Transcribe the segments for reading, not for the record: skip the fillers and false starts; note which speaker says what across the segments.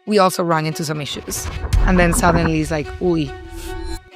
Speaker 1: we also run into some issues. And then suddenly it's like, ooh,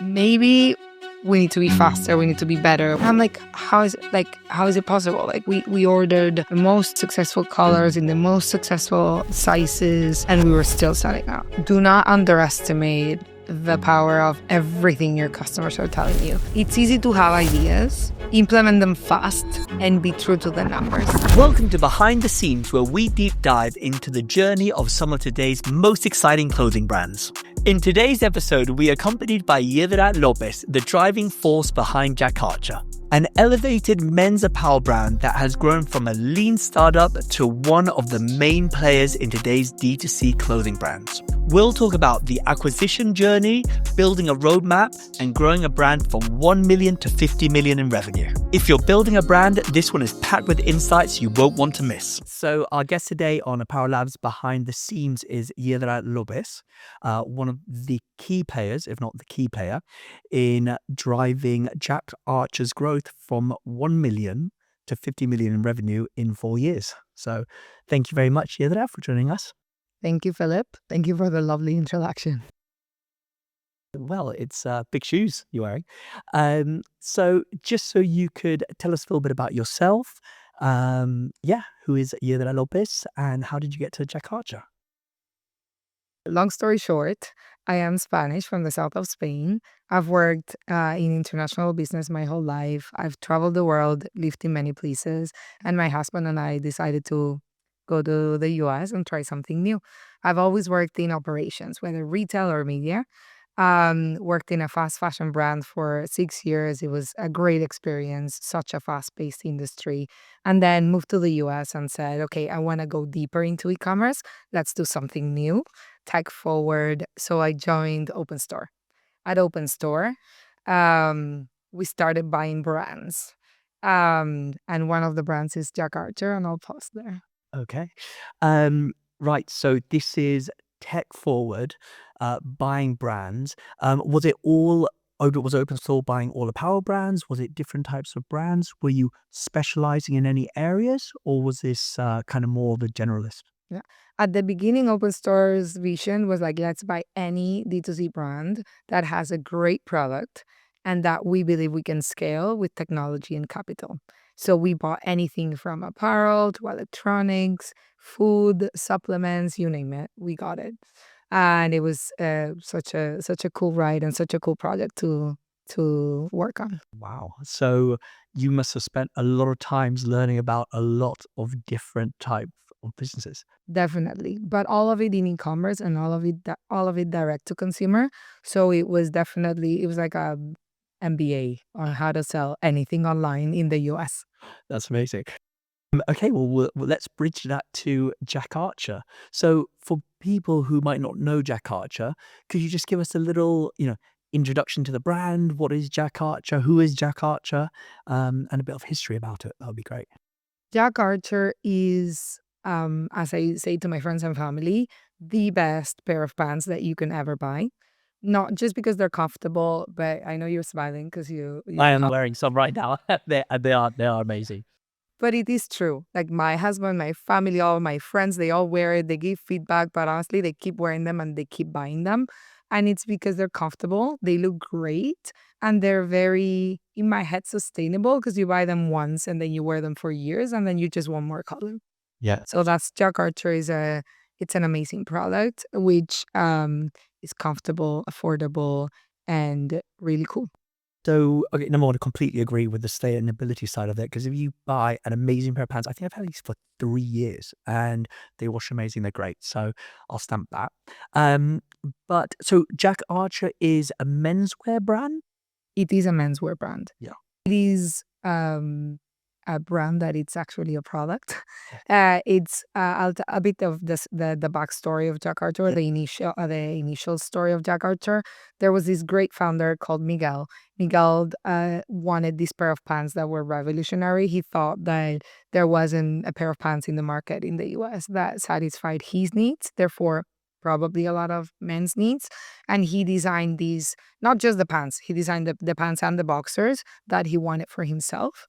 Speaker 1: maybe we need to be faster, we need to be better. I'm like, how is it possible? Like we ordered the most successful colors in the most successful sizes, and we were still selling out. Do not underestimate the power of everything your customers are telling you. It's easy to have ideas, implement them fast, and be true to the numbers.
Speaker 2: Welcome to Behind the Scenes, where we deep dive into the journey of some of today's most exciting clothing brands. In today's episode, we are accompanied by Yedra Lopez, the driving force behind Jack Archer, an elevated men's apparel brand that has grown from a lean startup to one of the main players in today's D2C clothing brands. We'll talk about the acquisition journey, building a roadmap, and growing a brand from 1 million to 50 million in revenue. If you're building a brand, this one is packed with insights you won't want to miss. So our guest today on Apparel Labs Behind the Scenes is Yedra Lopez, one of the key players, if not the key player, in driving Jack Archer's growth from 1 million to 50 million in revenue in 4 years. So thank you very much, Yedra, for joining us.
Speaker 1: Thank you, Philip. Thank you for the lovely introduction.
Speaker 2: Well, it's big shoes you're wearing. So just so you could tell us a little bit about yourself. Who is Yedra Lopez and how did you get to Jack Archer?
Speaker 1: Long story short, I am Spanish from the south of Spain. I've worked in international business my whole life. I've traveled the world, lived in many places, and my husband and I decided to go to the US and try something new. I've always worked in operations, whether retail or media. Worked in a fast fashion brand for 6 years. It was a great experience, such a fast-paced industry. And then moved to the US and said, okay, I want to go deeper into e-commerce. Let's do something new, tech forward. So I joined Open Store. At Open Store, we started buying brands. And one of the brands is Jack Archer, and I'll pause there.
Speaker 2: Okay. Right. So this is tech forward, buying brands. Was Open Store buying all apparel brands? Was it different types of brands? Were you specializing in any areas, or was this kind of more of a generalist?
Speaker 1: Yeah. At the beginning, Open Store's vision was like, let's buy any D2C brand that has a great product and that we believe we can scale with technology and capital. So we bought anything from apparel to electronics, food, supplements, you name it, we got it. And it was such a cool ride and such a cool project to work on.
Speaker 2: Wow. So you must have spent a lot of times learning about a lot of different types of businesses.
Speaker 1: Definitely, but all of it in e-commerce and all of it direct to consumer. So it was like a MBA on how to sell anything online in the US.
Speaker 2: That's amazing. Okay, well, let's bridge that to Jack Archer. So for people who might not know Jack Archer, could you just give us a little, introduction to the brand? What is Jack Archer? Who is Jack Archer? And a bit of history about it. That would be great.
Speaker 1: Jack Archer is, as I say to my friends and family, the best pair of pants that you can ever buy. Not just because they're comfortable, but I know you're smiling because you
Speaker 2: I am wearing some right now. they are amazing.
Speaker 1: But it is true. Like my husband, my family, all my friends, they all wear it. They give feedback, but honestly, they keep wearing them and they keep buying them. And it's because they're comfortable, they look great, and they're very, in my head, sustainable because you buy them once and then you wear them for years and then you just want more color.
Speaker 2: Yeah.
Speaker 1: So that's Jack Archer it's an amazing product, which is comfortable, affordable, and really cool.
Speaker 2: So, okay, number one, I completely agree with the sustainability side of it, because if you buy an amazing pair of pants, I think I've had these for 3 years and they wash amazing, they're great. So I'll stamp that. But so Jack Archer is a menswear brand?
Speaker 1: It is a menswear brand.
Speaker 2: Yeah.
Speaker 1: It is a brand that it's actually a product. It's a bit of the backstory of Jack Archer,
Speaker 2: Yeah.
Speaker 1: the initial story of Jack Archer. There was this great founder called Miguel. Miguel wanted this pair of pants that were revolutionary. He thought that there wasn't a pair of pants in the market in the US that satisfied his needs, therefore probably a lot of men's needs. And he designed these, not just the pants, he designed the pants and the boxers that he wanted for himself.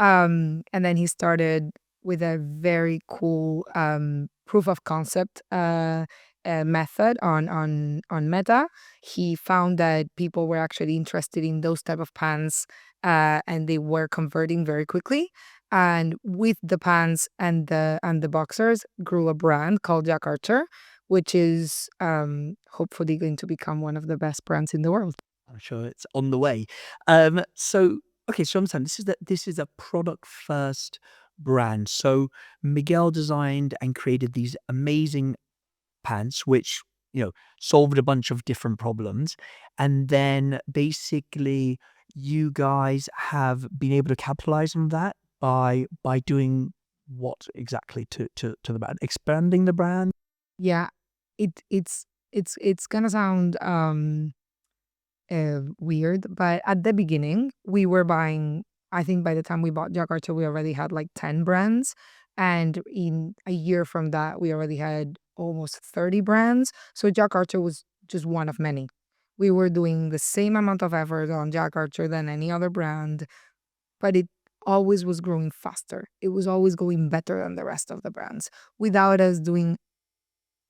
Speaker 1: And then he started with a very cool proof of concept method on Meta. He found that people were actually interested in those type of pants, and they were converting very quickly. And with the pants and the boxers grew a brand called Jack Archer, which is hopefully going to become one of the best brands in the world.
Speaker 2: I'm sure it's on the way. So okay, so I understand this is a product first brand. So Miguel designed and created these amazing pants, which solved a bunch of different problems, and then basically you guys have been able to capitalize on that by doing what exactly to the brand, expanding the brand.
Speaker 1: Yeah, it's gonna sound weird, but at the beginning, we were buying. I think by the time we bought Jakarta, we already had like 10 brands. And in a year from that, we already had almost 30 brands. So Jakarta was just one of many. We were doing the same amount of effort on Jakarta than any other brand, but it always was growing faster. It was always going better than the rest of the brands without us doing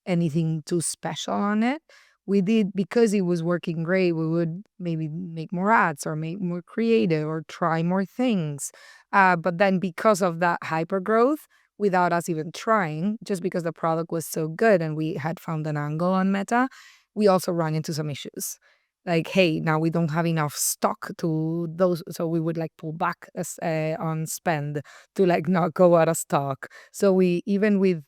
Speaker 1: anything too special on it. We did because it was working great. We would maybe make more ads or make more creative or try more things. But then because of that hyper growth, without us even trying, just because the product was so good and we had found an angle on Meta, we also ran into some issues. Like, hey, now we don't have enough stock to those, so we would like pull back on spend to like not go out of stock. So we even with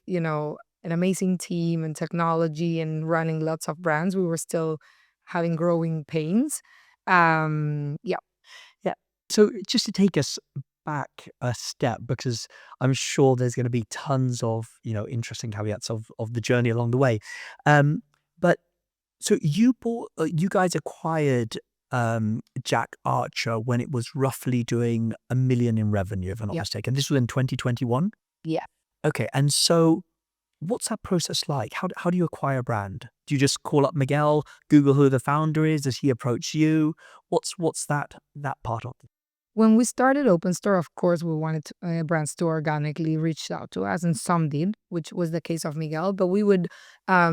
Speaker 1: an amazing team and technology and running lots of brands, we were still having growing pains. Yeah.
Speaker 2: Yeah. So just to take us back a step, because I'm sure there's going to be tons of interesting caveats of the journey along the way. But so you guys acquired Jack Archer when it was roughly doing 1 million in revenue, if I'm not
Speaker 1: Yeah.
Speaker 2: mistaken. This was in 2021.
Speaker 1: Yeah.
Speaker 2: Okay, and so what's that process like? How do you acquire a brand? Do you just call up Miguel, Google who the founder is? Does he approach you? What's that part of it?
Speaker 1: When we started Open Store, of course, we wanted brands to organically reach out to us, and some did, which was the case of Miguel. But we would, uh,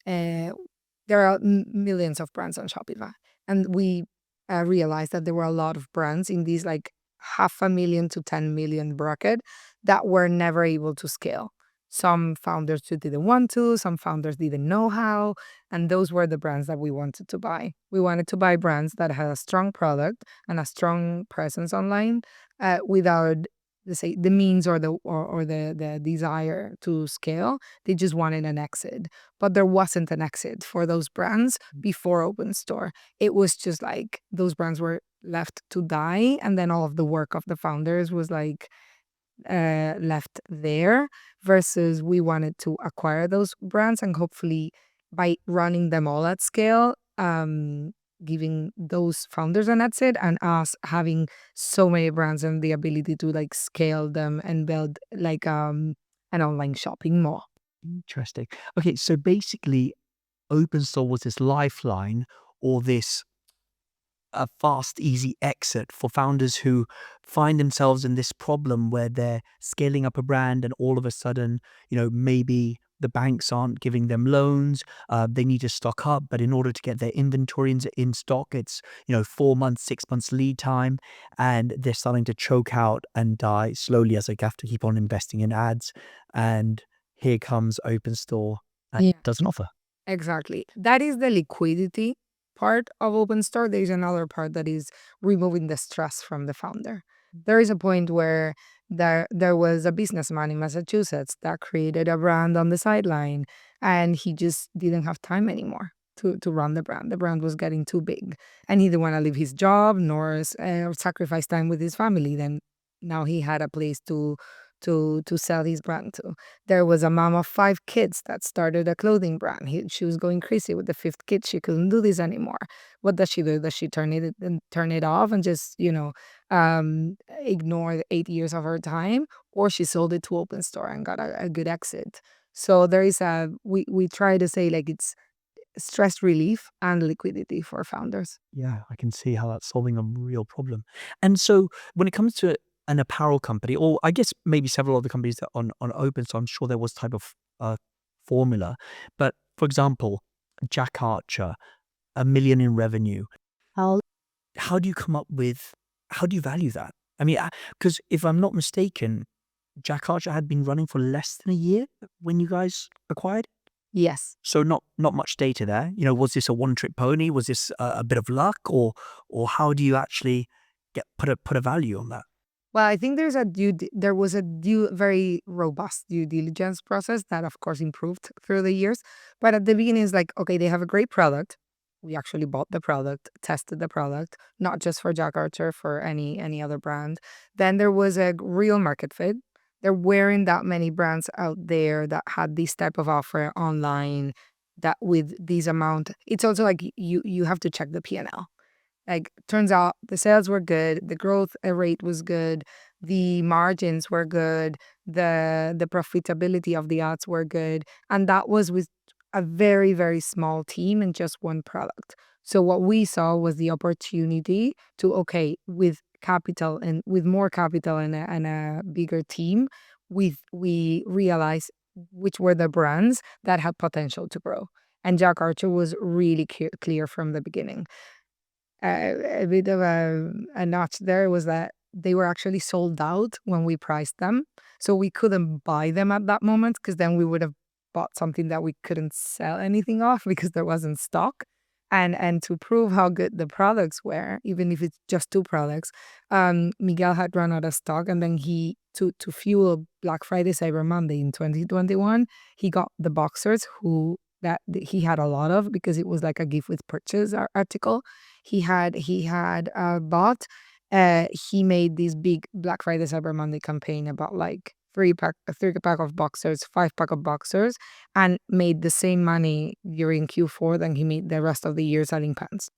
Speaker 1: there are millions of brands on Shopify, and we realized that there were a lot of brands in these like 500,000 to 10 million bracket that were never able to scale. Some founders just didn't want to, some founders didn't know how, and those were the brands that we wanted to buy. We wanted to buy brands that had a strong product and a strong presence online, without let's say the means or the desire to scale. They just wanted an exit, but there wasn't an exit for those brands before Open Store. It was just like those brands were left to die, and then all of the work of the founders was like left there, versus we wanted to acquire those brands and hopefully by running them all at scale, giving those founders an exit and us having so many brands and the ability to like scale them and build like an online shopping mall.
Speaker 2: Interesting. Okay, so basically, OpenStore was this lifeline or this a fast, easy exit for founders who find themselves in this problem where they're scaling up a brand and all of a sudden, maybe the banks aren't giving them loans. They need to stock up, but in order to get their inventory in stock, it's 4 months, 6 months lead time, and they're starting to choke out and die slowly as they have to keep on investing in ads. And here comes OpenStore and
Speaker 1: Yeah.
Speaker 2: does an offer.
Speaker 1: Exactly. That is the liquidity part of Open Store. There is another part that is removing the stress from the founder. There is a point where there was a businessman in Massachusetts that created a brand on the sideline, and he just didn't have time anymore to run the brand. The brand was getting too big, and he didn't want to leave his job nor sacrifice time with his family. Then now he had a place to sell his brand to. There was a mom of 5 kids that started a clothing brand. She was going crazy with the fifth kid. She couldn't do this anymore. What does she do? Does she turn it off and just ignore the 8 years of her time, or she sold it to Open Store and got a good exit? So there is we try to say like it's stress relief and liquidity for founders.
Speaker 2: Yeah, I can see how that's solving a real problem. And so when it comes to an apparel company, or I guess maybe several other companies that on open, so I'm sure there was type of formula. But for example, Jack Archer, 1 million in revenue. How how do you come up with how do you value that? I mean, because if I'm not mistaken, Jack Archer had been running for less than a year when you guys acquired.
Speaker 1: Yes.
Speaker 2: So not much data there. You know, was this a one-trick pony? Was this a bit of luck, or how do you actually put a value on that?
Speaker 1: Well, I think there was a very robust due diligence process that of course improved through the years. But at the beginning it's like, okay, they have a great product. We actually bought the product, tested the product, not just for Jack Archer, for any other brand. Then there was a real market fit. There weren't that many brands out there that had this type of offer online that with this amount. It's also like you have to check the P&L. Like, turns out the sales were good, the growth rate was good, the margins were good, the profitability of the ads were good, and that was with a very, very small team and just one product. So what we saw was the opportunity to, okay, with capital and with more capital and a bigger team, we realized which were the brands that had potential to grow. And Jack Archer was really clear from the beginning. A bit of a notch there was that they were actually sold out when we priced them. So we couldn't buy them at that moment because then we would have bought something that we couldn't sell anything off because there wasn't stock. And to prove how good the products were, even if it's just two products, Miguel had run out of stock, and then he to fuel Black Friday Cyber Monday in 2021, he got the boxers he had a lot of because it was like a gift with purchase article he had bought. He made this big Black Friday Cyber Monday campaign about like three pack of boxers, 5 pack of boxers, and made the same money during Q4 than he made the rest of the year selling pants,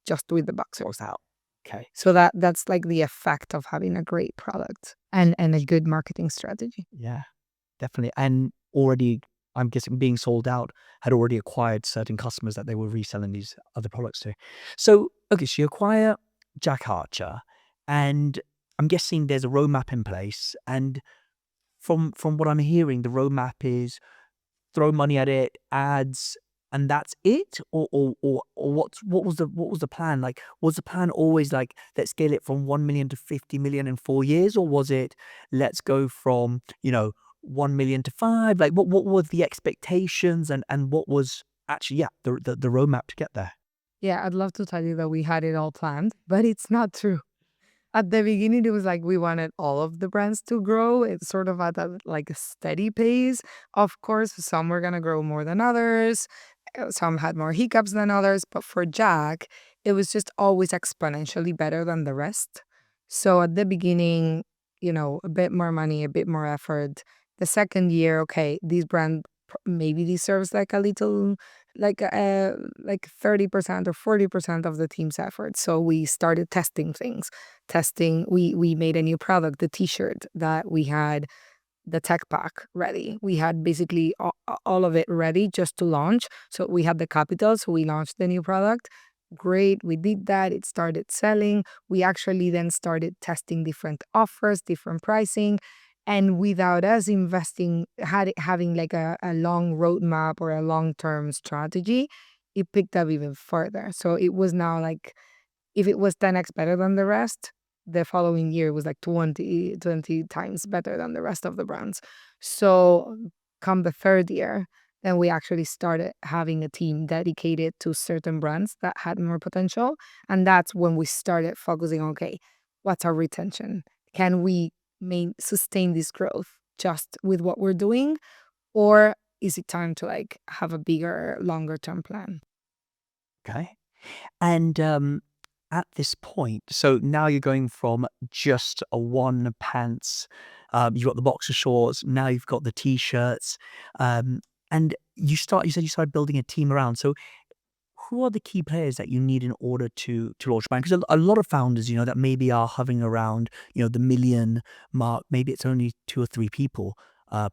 Speaker 1: just with the boxers.
Speaker 2: What's out? Okay.
Speaker 1: So that's like the effect of having a great product and a good marketing strategy.
Speaker 2: Yeah, definitely. And already, I'm guessing being sold out had already acquired certain customers that they were reselling these other products to. So, okay, so you acquire Jack Archer, and I'm guessing there's a roadmap in place. And from what I'm hearing, the roadmap is throw money at it, ads, and that's it? Or what was the plan? Like, was the plan always like, let's scale it from 1 million to 50 million in 4 years? Or was it, let's go from, 1 million to 5? Like, what were the expectations, and what was actually, yeah, the roadmap to get there?
Speaker 1: Yeah, I'd love to tell you that we had it all planned, but it's not true. At the beginning, it was like we wanted all of the brands to grow. It's sort of at a like a steady pace. Of course, some were gonna grow more than others. Some had more hiccups than others. But for Jack, it was just always exponentially better than the rest. So at the beginning, a bit more money, a bit more effort. The second year, okay, this brand maybe deserves like a little like 30% or 40% of the team's effort. So we started testing things. We made a new product, the t-shirt that we had the tech pack ready. We had basically all of it ready just to launch. So we had the capital, so we launched the new product. Great, we did that. It started selling. We actually then started testing different offers, different pricing. And without us having like a long roadmap or a long-term strategy, it picked up even further. So it was now like, if it was 10x better than the rest, the following year was like 20 times better than the rest of the brands. So come the third year, then we actually started having a team dedicated to certain brands that had more potential. And that's when we started focusing on, okay, what's our retention? Can we sustain this growth just with what we're doing? Or is it time to like have a bigger, longer term plan?
Speaker 2: Okay. And at this point, so now you're going from just a one pants, you've got the boxer shorts, now you've got the t-shirts, and you said you started building a team around. So who are the key players that you need in order to launch a brand? Because a lot of founders, that maybe are hovering around, the million mark, maybe it's only 2 or 3 people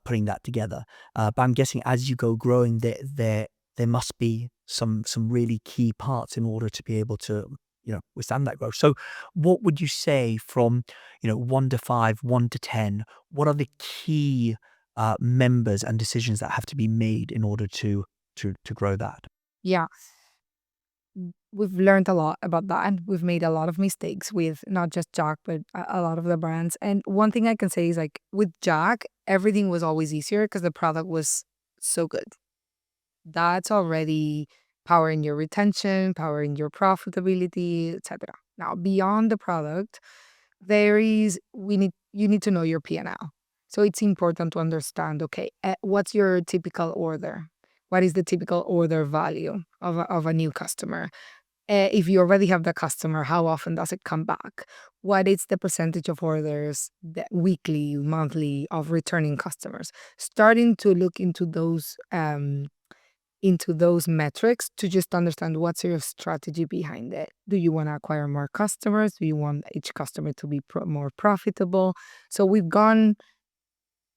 Speaker 2: putting that together. But I'm guessing as you go growing, there must be some really key parts in order to be able to withstand that growth. So what would you say from 1 to 5, 1 to 10? What are the key members and decisions that have to be made in order to to grow that?
Speaker 1: Yeah, we've learned a lot about that, and we've made a lot of mistakes with not just Jack, but a lot of the brands. And one thing I can say is like with Jack, everything was always easier because the product was so good. That's already powering your retention, powering your profitability, etc. Now, beyond the product, there is we need you need to know your P&L. So it's important to understand, okay, what's your typical order? What is the typical order value of a new customer? If you already have the customer, how often does it come back? What is the percentage of orders weekly, monthly of returning customers? Starting to look into those metrics to just understand what's your strategy behind it. Do you want to acquire more customers? Do you want each customer to be more profitable? So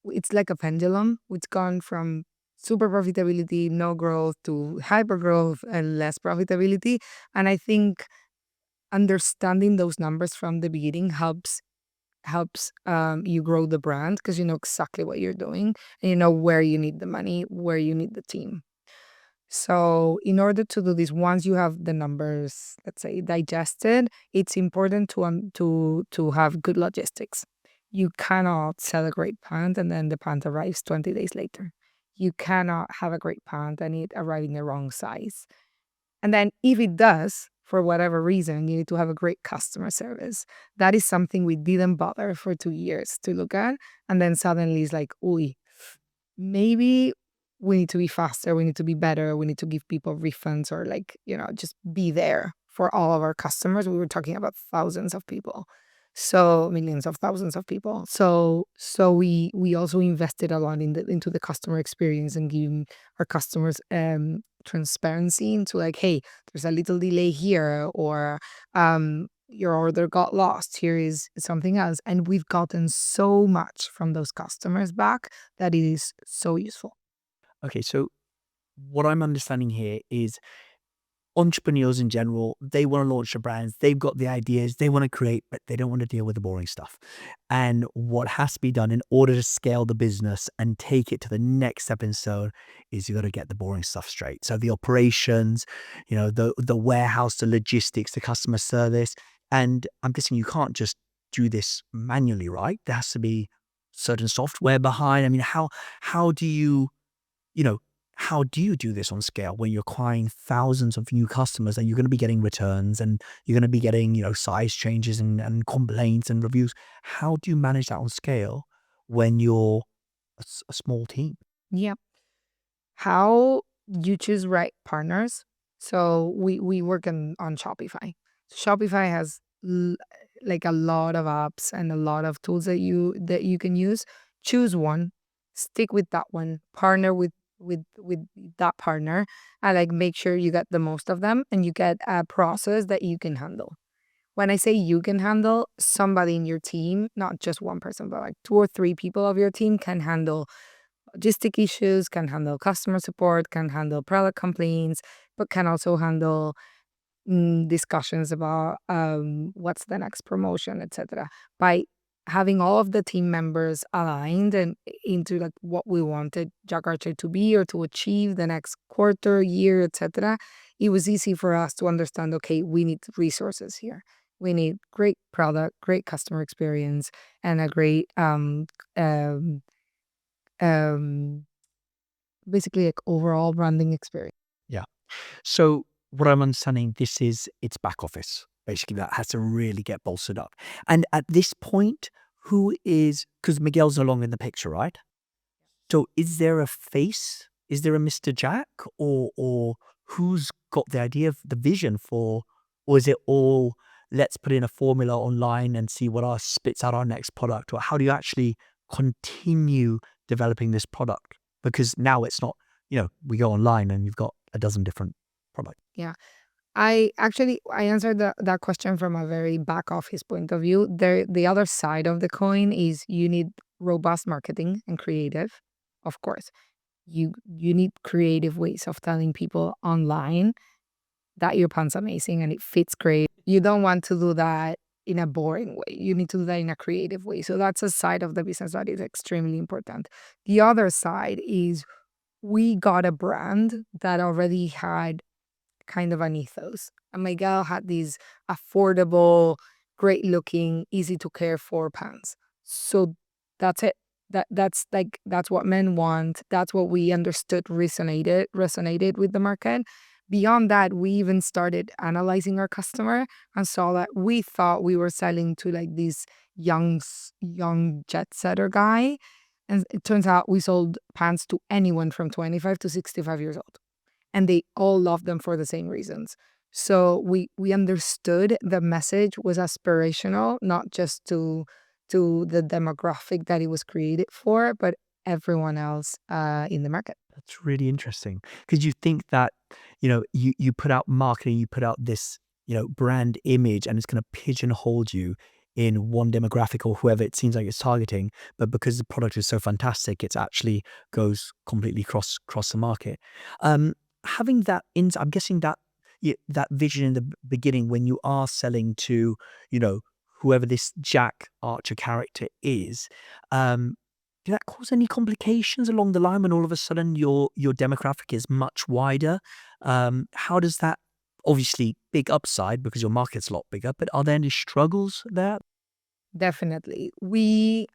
Speaker 1: it's like a pendulum. It's gone from super profitability, no growth, to hyper growth and less profitability. And I think understanding those numbers from the beginning helps you grow the brand because you know exactly what you're doing and you know where you need the money, where you need the team. So, in order to do this, once you have the numbers, let's say, digested, it's important to have good logistics. You cannot sell a great pant and then the pant arrives 20 days later. You cannot have a great pant and it arrive in the wrong size. And then if it does, for whatever reason, you need to have a great customer service. That is something we didn't bother for 2 years to look at. And then suddenly it's like, ooh, maybe we need to be faster, we need to be better, we need to give people refunds or like, just be there for all of our customers. We were talking about thousands of people. So millions of thousands of people. So we also invested a lot into the customer experience and giving our customers transparency into like, hey, there's a little delay here or your order got lost. Here is something else. And we've gotten so much from those customers back that it is so useful.
Speaker 2: Okay, so what I'm understanding here is entrepreneurs in general, they want to launch their brands. They've got the ideas, they want to create, but they don't want to deal with the boring stuff. And what has to be done in order to scale the business and take it to the next stepping stone is you got to get the boring stuff straight. So the operations, the warehouse, the logistics, the customer service. And I'm guessing you can't just do this manually, right? There has to be certain software behind. I mean, how do you you know, how do you do this on scale when you're acquiring thousands of new customers and you're going to be getting returns and you're going to be getting, size changes and complaints and reviews? How do you manage that on scale when you're a small team?
Speaker 1: Yep. How you choose right partners. So we work on Shopify. Shopify has like a lot of apps and a lot of tools that you can use. Choose one, stick with that one, partner with that partner, and like make sure you get the most of them and you get a process that you can handle. When I say you can handle, somebody in your team, not just one person, but like two or three people of your team can handle logistic issues, can handle customer support, can handle product complaints, but can also handle discussions about what's the next promotion, etc. By having all of the team members aligned and into like what we wanted Jack Archer to be or to achieve the next quarter, year, etc., it was easy for us to understand. Okay, we need resources here. We need great product, great customer experience, and a great um, basically like overall branding experience.
Speaker 2: Yeah. So what I'm understanding, it's back office. Basically, that has to really get bolstered up. And at this point, who is because Miguel's no longer in the picture, right? So is there a face? Is there a Mr. Jack? Or who's got the idea of the vision for, or is it all let's put in a formula online and see what our spits out our next product? Or how do you actually continue developing this product? Because now it's not, we go online and you've got a dozen different products.
Speaker 1: Yeah. I answered that question from a very back office point of view. The other side of the coin is you need robust marketing and creative, of course. You need creative ways of telling people online that your pant's amazing and it fits great. You don't want to do that in a boring way. You need to do that in a creative way. So that's a side of the business that is extremely important. The other side is we got a brand that already had kind of an ethos. And Miguel had these affordable, great looking, easy to care for pants. So that's it. That's what men want. That's what we understood resonated with the market. Beyond that, we even started analyzing our customer and saw that we thought we were selling to like this young jet setter guy. And it turns out we sold pants to anyone from 25 to 65 years old, and they all loved them for the same reasons. So we understood the message was aspirational, not just to the demographic that it was created for, but everyone else in the market.
Speaker 2: That's really interesting because you think that, you put out marketing, you put out this, brand image, and it's going to pigeonhole you in one demographic or whoever it seems like it's targeting. But because the product is so fantastic, it's actually goes completely cross the market. Um, Having that I'm guessing that that vision in the beginning when you are selling to, you know, whoever this Jack Archer character is. Um, did that cause any complications along the line when all of a sudden your demographic is much wider? How does that obviously big upside because your market's a lot bigger, but are there any struggles there?
Speaker 1: Definitely.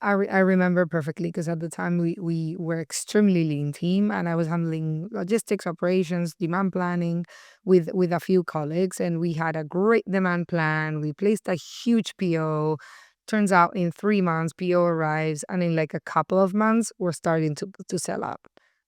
Speaker 1: I remember perfectly because at the time we were extremely lean team, and I was handling logistics, operations, demand planning with a few colleagues, and we had a great demand plan. We placed a huge PO. Turns out in 3 months PO arrives, and in like a couple of months we're starting to sell out.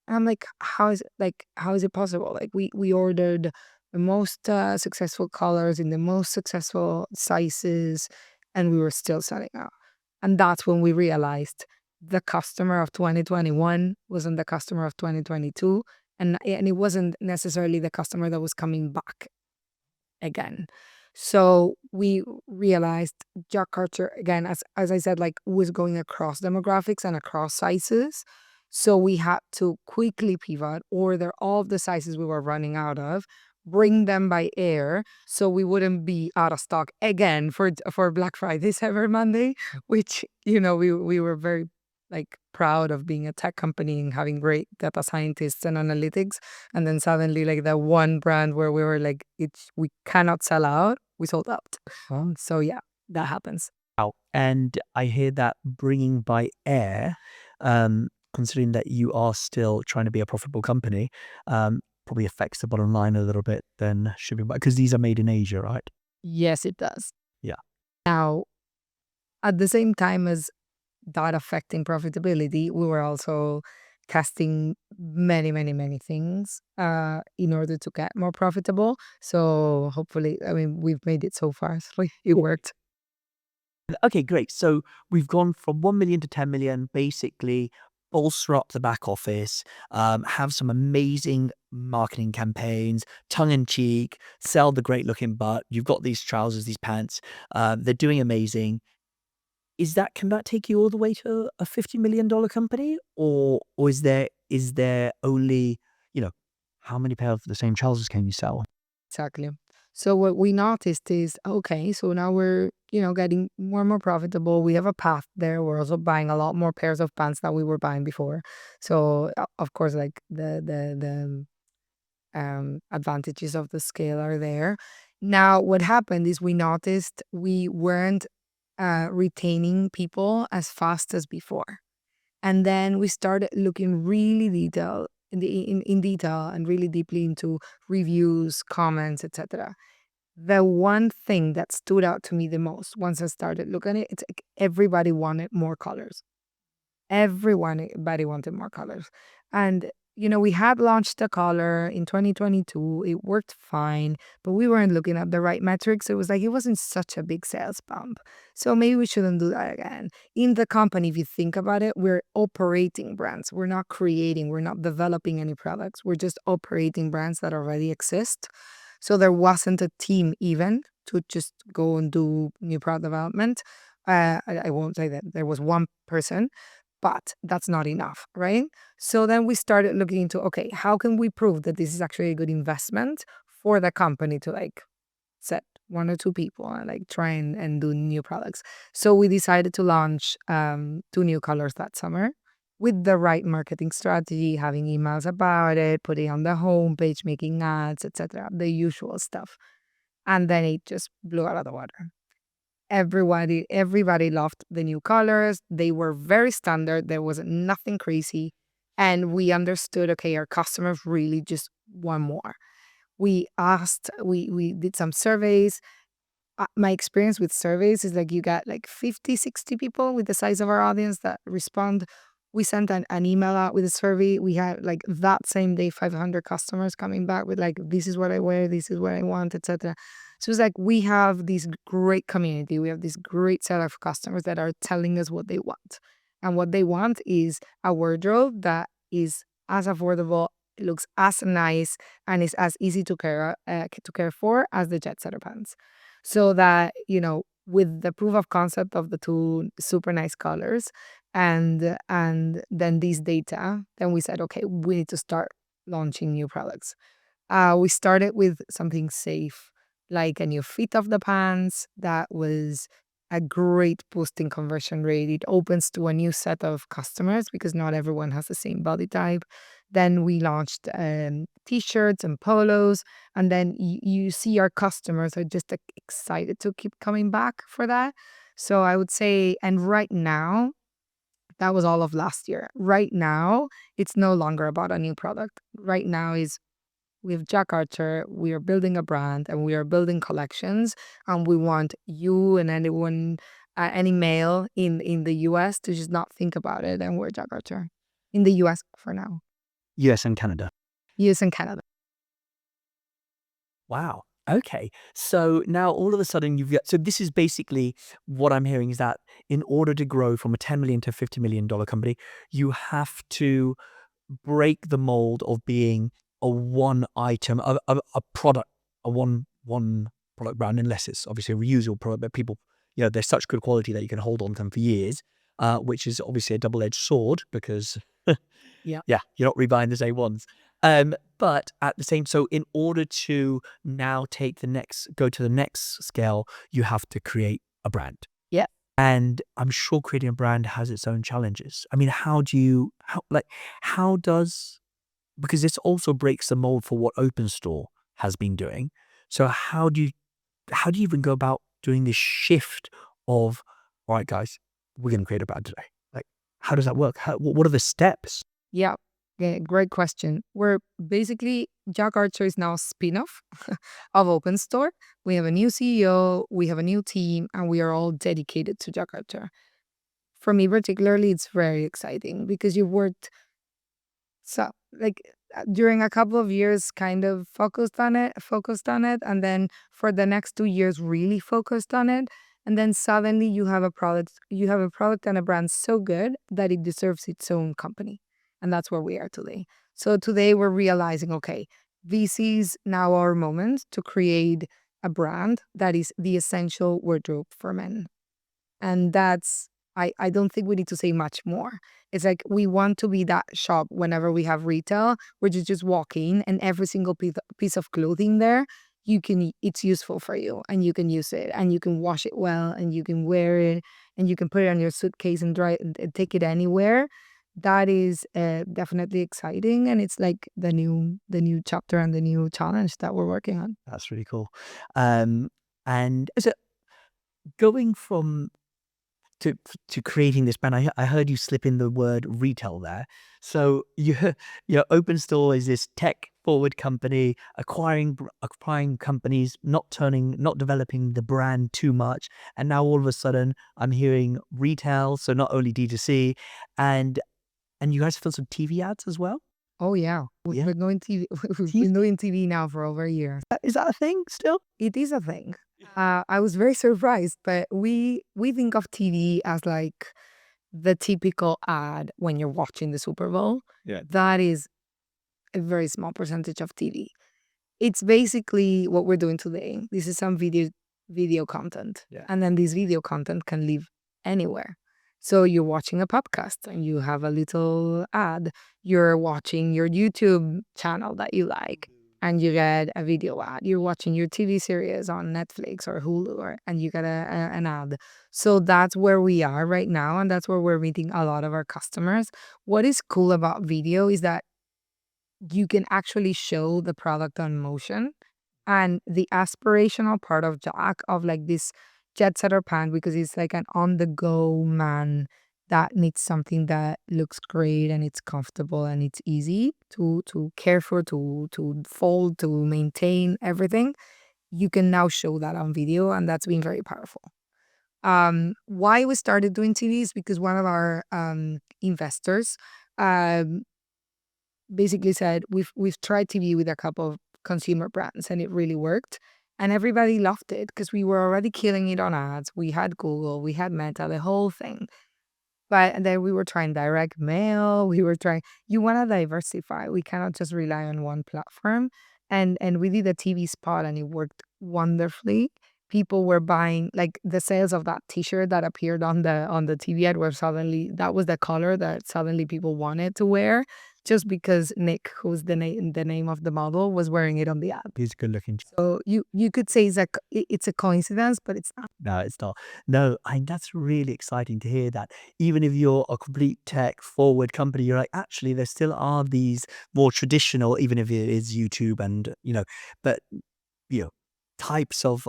Speaker 1: And I'm like, how is it possible? Like we ordered the most successful colors in the most successful sizes, and we were still selling out. And that's when we realized the customer of 2021 wasn't the customer of 2022. And it wasn't necessarily the customer that was coming back again. So we realized Jack Archer again, as I said, like was going across demographics and across sizes. So we had to quickly pivot, order all of the sizes we were running out of, bring them by air, so we wouldn't be out of stock again for Black Friday, Cyber Monday, which we were very like proud of being a tech company and having great data scientists and analytics, and then suddenly like that one brand where we were like we cannot sell out, we sold out. So yeah, that happens.
Speaker 2: Wow. And I hear that bringing by air, considering that you are still trying to be a profitable company, probably affects the bottom line a little bit than shipping by because these are made in Asia, right?
Speaker 1: Yes, it does.
Speaker 2: Yeah.
Speaker 1: Now, at the same time as that affecting profitability, we were also testing many things in order to get more profitable. So hopefully, I mean, we've made it so far. So it worked.
Speaker 2: Okay, great. So we've gone from 1 million to 10 million, basically bolster up the back office, have some amazing marketing campaigns, tongue in cheek, sell the great looking butt. You've got these trousers, these pants, they're doing amazing. Can that take you all the way to a $50 million company? Or is there only, you know, how many pair of the same trousers can you sell?
Speaker 1: Exactly. So what we noticed is, okay, so now we're, getting more and more profitable. We have a path there. We're also buying a lot more pairs of pants that we were buying before. So of course, like the advantages of the scale are there. Now, what happened is we noticed we weren't retaining people as fast as before. And then we started looking really in detail and really deeply into reviews, comments, etc. The one thing that stood out to me the most once I started looking at it, it's like everybody wanted more colors. Everybody wanted more colors. And, we had launched the color in 2022. It worked fine, but we weren't looking at the right metrics. It was like, it wasn't such a big sales bump. So maybe we shouldn't do that again. In the company, if you think about it, we're operating brands. We're not creating, we're not developing any products. We're just operating brands that already exist. So there wasn't a team even to just go and do new product development. I won't say that there was one person, but that's not enough, right? So then we started looking into, okay, how can we prove that this is actually a good investment for the company to like set one or two people and like try and do new products. So we decided to launch 2 new colors that summer. with the right marketing strategy, having emails about it, putting on the homepage, making ads, etc., the usual stuff. And then it just blew out of the water. Everybody loved the new colors. They were very standard. There was nothing crazy. And we understood, okay, our customers really just want more. We asked, we did some surveys. My experience with surveys is like you got like 50, 60 people with the size of our audience that respond. We sent an email out with a survey. We had like that same day 500 customers coming back with like, this is what I wear, this is what I want, etc. So it's like we have this great community. We have this great set of customers that are telling us what they want. And what they want is a wardrobe that is as affordable, looks as nice, and is as easy to care for as the Jetsetter pants. So that, with the proof of concept of the two super nice colors and then these data, then we said, okay, we need to start launching new products. We started with something safe, like a new fit of the pants that was a great boost in conversion rate. It opens to a new set of customers because not everyone has the same body type. Then we launched t-shirts and polos, and then you see our customers are just excited to keep coming back for that. So I would say, and right now, that was all of last year. Right now, it's no longer about a new product. Right now is with Jack Archer, we are building a brand and we are building collections, and we want you and anyone, any male in the US to just not think about it and wear Jack Archer in the US for now.
Speaker 2: US and Canada.
Speaker 1: US and Canada.
Speaker 2: Wow. Okay. So now all of a sudden you've got, so this is basically what I'm hearing is that in order to grow from a 10 million to $50 million company, you have to break the mold of being a one item, a product, a one product brand, unless it's obviously a reusable product, but people, they're such good quality that you can hold on to them for years, which is obviously a double-edged sword because
Speaker 1: Yeah.
Speaker 2: yeah, you're not rebuying the same ones. But at the same, so in order to now go to the next scale, you have to create a brand.
Speaker 1: Yeah.
Speaker 2: And I'm sure creating a brand has its own challenges. I mean, how does, because this also breaks the mold for what Open Store has been doing. So how do you even go about doing this shift of, all right, guys, we're going to create a brand today? Like, how does that work? What are the steps?
Speaker 1: Yeah. Yeah, great question. We're basically, Jack Archer is now a spin-off of Open Store. We have a new CEO, we have a new team, and we are all dedicated to Jack Archer. For me particularly, it's very exciting because you worked so like during a couple of years kind of focused on it, and then for the next 2 years really focused on it, and then suddenly you have a product and a brand so good that it deserves its own company. And that's where we are today. So today we're realizing, okay, this is now our moment to create a brand that is the essential wardrobe for men. And that's, I don't think we need to say much more. It's like we want to be that shop whenever we have retail, where you just walk in and every single piece of clothing there, it's useful for you and you can use it and you can wash it well and you can wear it and you can put it on your suitcase and dry and take it anywhere. That is definitely exciting, and it's like the new chapter and the new challenge that we're working on.
Speaker 2: That's really cool. And is it going from to creating this brand? I heard you slip in the word retail there. So your Open Store is this tech forward company acquiring companies, not developing the brand too much, and now all of a sudden I'm hearing retail. So not only D2C, and you guys film some TV ads as well.
Speaker 1: Oh yeah,
Speaker 2: Yeah.
Speaker 1: we're doing TV. We've
Speaker 2: TV
Speaker 1: been doing TV now for over a year.
Speaker 2: Is that a thing still?
Speaker 1: It is a thing. I was very surprised, but we think of TV as like the typical ad when you're watching the Super Bowl.
Speaker 2: Yeah.
Speaker 1: That is a very small percentage of TV. It's basically what we're doing today. This is some video content.
Speaker 2: Yeah.
Speaker 1: And then this video content can live anywhere. So you're watching a podcast and you have a little ad. You're watching your YouTube channel that you like. and you get a video ad. You're watching your TV series on Netflix or Hulu, and you get an ad. So that's where we are right now, and that's where we're meeting a lot of our customers. What is cool about video is that you can actually show the product on motion, and the aspirational part of Jack, of like this Jetsetter pant, because it's like an on the go man that needs something that looks great and it's comfortable and it's easy to care for, to fold, to maintain everything. You can now show that on video, and that's been very powerful. Why we started doing TV is because one of our investors um, basically said, we've tried TV with a couple of consumer brands and it really worked. And everybody loved it because we were already killing it on ads. We had Google, we had Meta, the whole thing. But then we were trying direct mail. We were trying. You want to diversify. We cannot just rely on one platform. And we did a TV spot, and it worked wonderfully. People were buying, like, the sales of that T-shirt that appeared on the TV ad were suddenly, that was the color that suddenly people wanted to wear, just because Nick, who's the name of the model, was wearing it on the ad.
Speaker 2: He's a good looking.
Speaker 1: So you could say it's a coincidence, but it's not.
Speaker 2: No, it's not. No, that's really exciting to hear that. Even if you're a complete tech forward company, you're like, actually, there still are these more traditional, even if it is YouTube and, but, you know, types of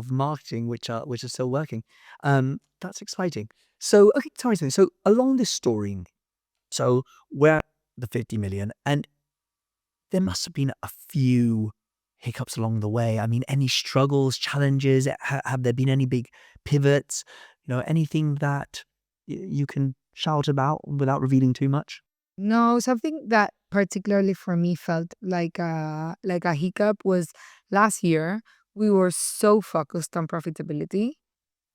Speaker 2: marketing which are still working. That's exciting. So, okay, tell me something. So along this story, so we're at the 50 million, and there must have been a few hiccups along the way. I mean, any struggles, challenges? Have there been any big pivots? Anything that you can shout about without revealing too much?
Speaker 1: No, something that particularly for me felt like a hiccup was last year. We were so focused on profitability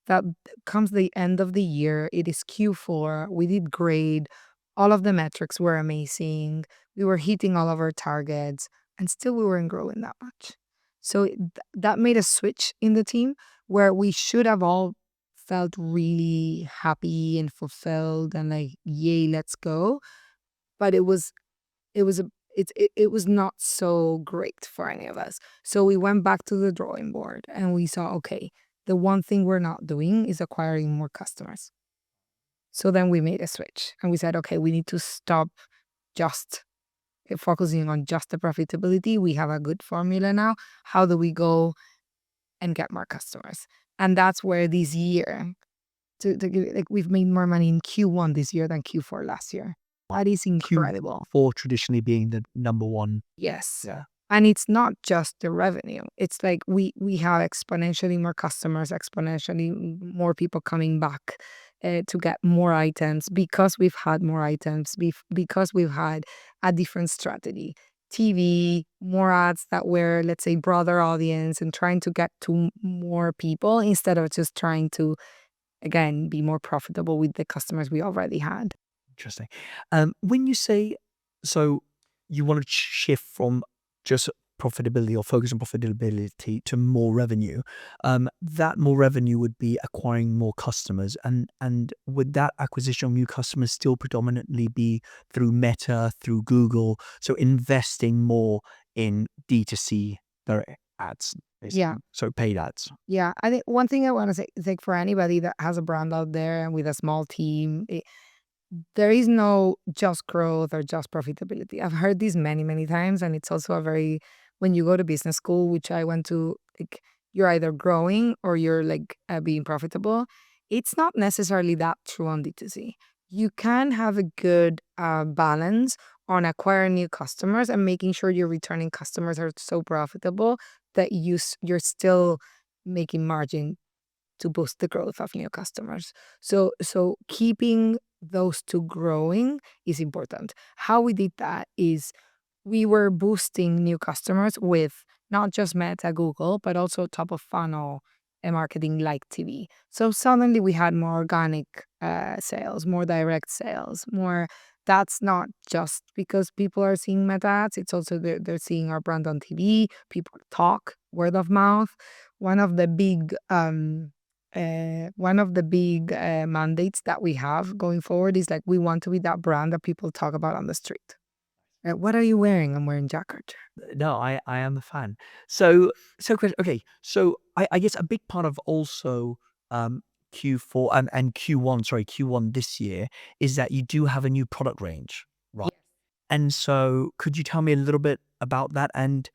Speaker 1: that comes the end of the year, it is Q4, we did great. All of the metrics were amazing. We were hitting all of our targets, and still we weren't growing that much. So that made a switch in the team where we should have all felt really happy and fulfilled and like, yay, let's go. But it was a it was not so great for any of us. So we went back to the drawing board and we saw, okay, the one thing we're not doing is acquiring more customers. So then we made a switch and we said, okay, we need to stop just focusing on just the profitability. We have a good formula now. How do we go and get more customers? And that's where this year, like, we've made more money in Q1 this year than Q4 last year. That is incredible.
Speaker 2: Q4 traditionally being the number one.
Speaker 1: Yes.
Speaker 2: Yeah.
Speaker 1: And it's not just the revenue. It's like we have exponentially more customers, exponentially more people coming back to get more items because we've had more items, because we've had a different strategy. TV, more ads that were, let's say, broader audience and trying to get to more people instead of just trying to, again, be more profitable with the customers we already had.
Speaker 2: Interesting. When you say, so you want to shift from just profitability or focus on profitability to more revenue, that more revenue would be acquiring more customers. And would that acquisition of new customers still predominantly be through Meta, through Google? So investing more in D2C direct ads, basically.
Speaker 1: Yeah.
Speaker 2: So paid ads.
Speaker 1: Yeah. I think one thing I want to say is, like, for anybody that has a brand out there and with a small team, there is no just growth or just profitability. I've heard this many, many times, and it's also a very, when you go to business school, which I went to, like, you're either growing or you're like being profitable. It's not necessarily that true on D2C. You can have a good balance on acquiring new customers and making sure your returning customers are so profitable that you're still making margin to boost the growth of new customers. So keeping those two growing is important. How we did that is we were boosting new customers with not just Meta, Google, but also top of funnel marketing like TV. So suddenly we had more organic sales, more direct sales, more. That's not just because people are seeing Meta ads. It's also they're seeing our brand on TV. People talk, word of mouth. One of the big mandates that we have going forward is, like, we want to be that brand that people talk about on the street. What are you wearing? I'm wearing Jacket.
Speaker 2: No, I am a fan. So okay, so I guess a big part of also, Q4 and Q1, sorry, Q1 this year is that you do have a new product range, right?
Speaker 1: Yes.
Speaker 2: And so could you tell me a little bit about that and,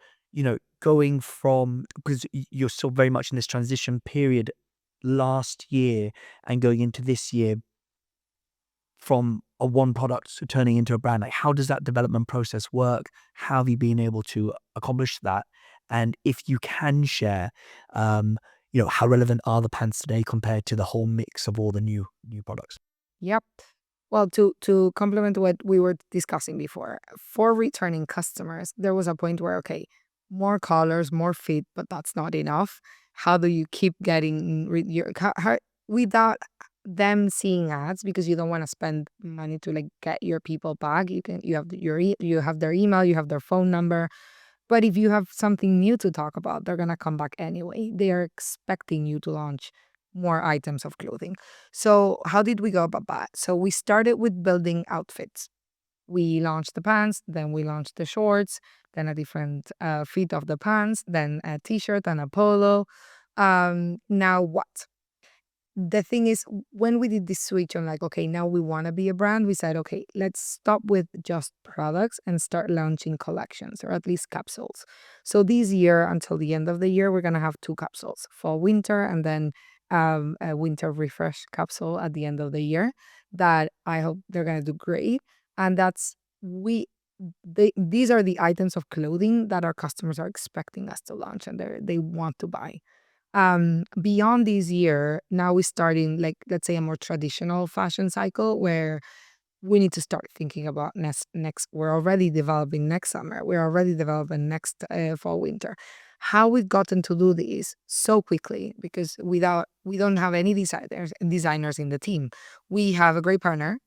Speaker 2: going from because you're still very much in this transition period last year and going into this year from a one product to turning into a brand, like how does that development process work? How have you been able to accomplish that? And if you can share, um, how relevant are the pants today compared to the whole mix of all the new products?
Speaker 1: Yep. Well, to complement what we were discussing before, for returning customers, there was a point where okay, more colors, more fit, but that's not enough. How do you keep getting without them seeing ads because you don't want to spend money to like get your people back. You have you have their email, you have their phone number, but if you have something new to talk about, they're gonna come back anyway. They are expecting you to launch more items of clothing. So how did we go about that? So we started with building outfits. We launched the pants, then we launched the shorts, then a different fit of the pants, then a t-shirt and a polo. Now what? The thing is, when we did this switch on like, okay, now we want to be a brand, we said, okay, let's stop with just products and start launching collections or at least capsules. So this year, until the end of the year, we're going to have two capsules, fall winter and then a winter refresh capsule at the end of the year that I hope they're going to do great. And these are the items of clothing that our customers are expecting us to launch and they want to buy. Beyond this year, now we're starting like let's say a more traditional fashion cycle where we need to start thinking about next we're already developing next summer, we're already developing next fall winter. How we've gotten to do this so quickly because without we don't have any designers in the team. We have a great partner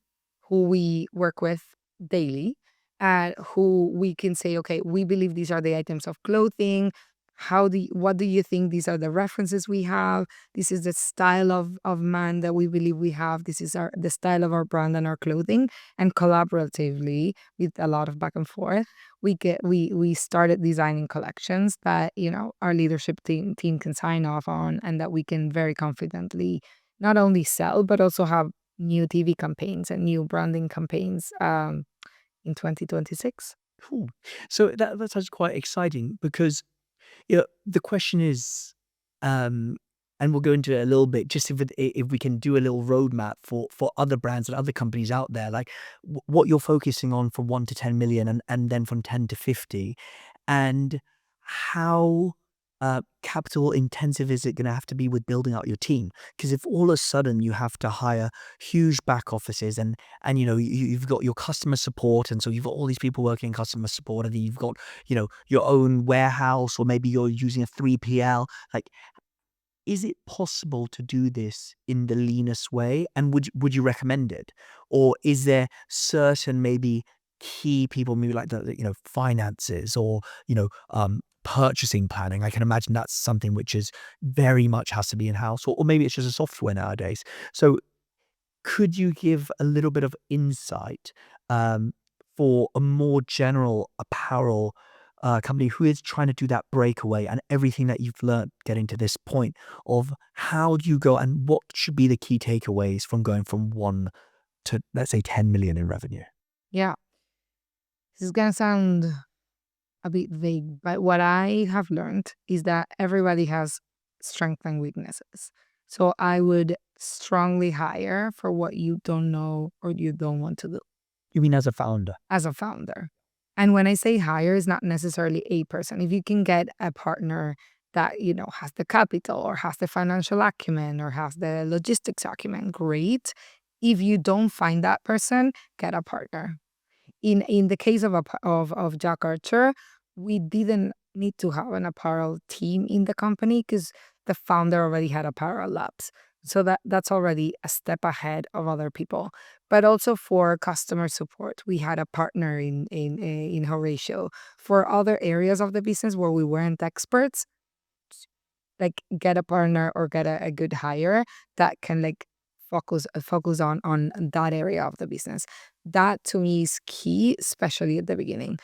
Speaker 1: who we work with daily and who we can say, okay, we believe these are the items of clothing. What do you think? These are the references we have. This is the style of man that we believe we have. This is the style of our brand and our clothing. And collaboratively, with a lot of back and forth, we started designing collections that our leadership team can sign off on, and that we can very confidently not only sell but also have new TV campaigns and new branding campaigns in 2026.
Speaker 2: Cool. So that sounds quite exciting because the question is, um, and we'll go into it a little bit, just if we can do a little roadmap for other brands and other companies out there, like what you're focusing on from 1 to 10 million, and then from 10 to 50, and how capital intensive is it going to have to be with building out your team? Because if all of a sudden you have to hire huge back offices and you've got your customer support, and so you've got all these people working in customer support, and then you've got your own warehouse, or maybe you're using a 3PL. Like, is it possible to do this in the leanest way? And would you recommend it? Or is there certain maybe key people, maybe like the finances, or purchasing planning? I can imagine that's something which is very much has to be in house, or maybe it's just a software nowadays. So could you give a little bit of insight, um, for a more general apparel company who is trying to do that breakaway, and everything that you've learned getting to this point of how do you go, and what should be the key takeaways from going from 1 to, let's say, 10 million in revenue?
Speaker 1: Yeah, this is gonna sound a bit vague, but what I have learned is that everybody has strengths and weaknesses. So I would strongly hire for what you don't know or you don't want to do
Speaker 2: You mean as a founder?
Speaker 1: as a founder. And when I say hire, it's not necessarily a person. If you can get a partner that, has the capital or has the financial acumen or has the logistics acumen, great. If you don't find that person, get a partner. In the case of Jack Archer, we didn't need to have an apparel team in the company because the founder already had Apparel Labs. So that's already a step ahead of other people. But also for customer support, we had a partner in Horatio. For other areas of the business where we weren't experts, like get a partner or get a good hire that can like focus on that area of the business. That to me is key, especially at the beginning,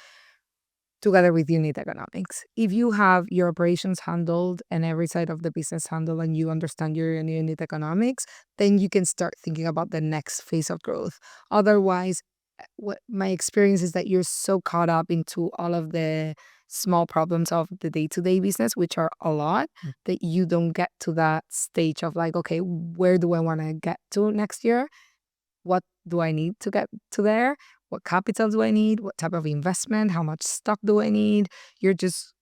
Speaker 1: together with unit economics. If you have your operations handled and every side of the business handled and you understand your unit economics, then you can start thinking about the next phase of growth. Otherwise, what my experience is that you're so caught up into all of the small problems of the day-to-day business, which are a lot, that you don't get to that stage of like, okay, where do I want to get to next year? What do I need to get to there? What capital do I need? What type of investment? How much stock do I need? You're just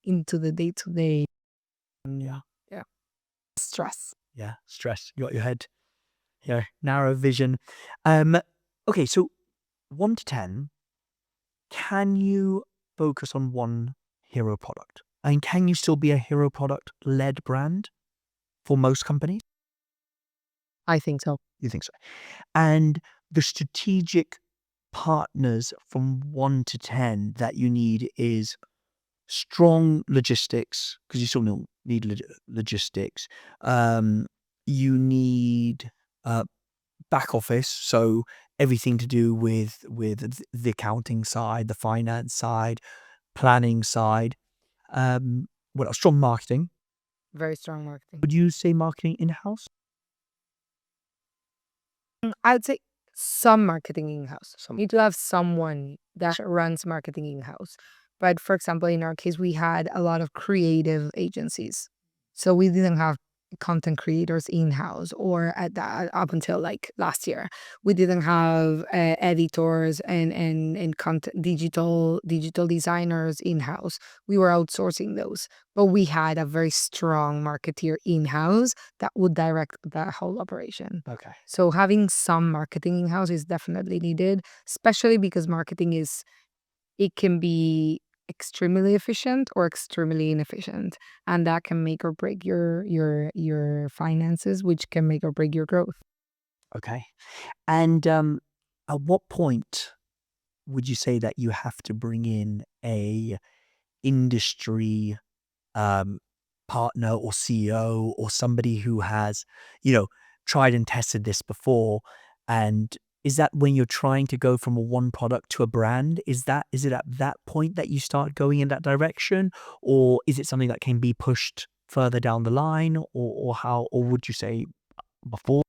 Speaker 1: into the day to day.
Speaker 2: Yeah.
Speaker 1: Yeah. Stress.
Speaker 2: Yeah. Stress. You got your head, narrow vision. Um, okay. So 1 to 10, can you focus on one hero product? And can you still be a hero product led brand for most companies?
Speaker 1: I think so.
Speaker 2: You think so? And the strategic partners from 1 to 10 that you need is strong logistics, because you still need logistics. You need back office, so everything to do with the accounting side, the finance side, planning side. What else? Strong marketing.
Speaker 1: Very strong marketing.
Speaker 2: Would you say marketing in-house?
Speaker 1: I'd say some marketing in-house. So you need to have someone that runs marketing in-house. But for example, in our case, we had a lot of creative agencies. So we didn't have content creators in-house or at that up until like last year. We didn't have editors and content digital designers in-house. We were outsourcing those. But we had a very strong marketeer in-house that would direct the whole operation.
Speaker 2: Okay.
Speaker 1: So having some marketing in-house is definitely needed, especially because it can be extremely efficient or extremely inefficient, and that can make or break your finances, which can make or break your growth.
Speaker 2: Okay. And at what point would you say that you have to bring in a industry um, partner or CEO or somebody who has, you know, tried and tested this before? And is that when you're trying to go from a one product to a brand? Is it at that point that you start going in that direction, or is it something that can be pushed further down the line, or how, or would you say before?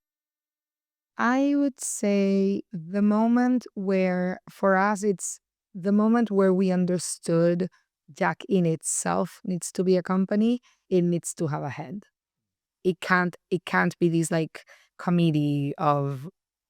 Speaker 1: I would say the moment where, for us, it's the moment where we understood Jack in itself needs to be a company, it needs to have a head. It can't be this like committee of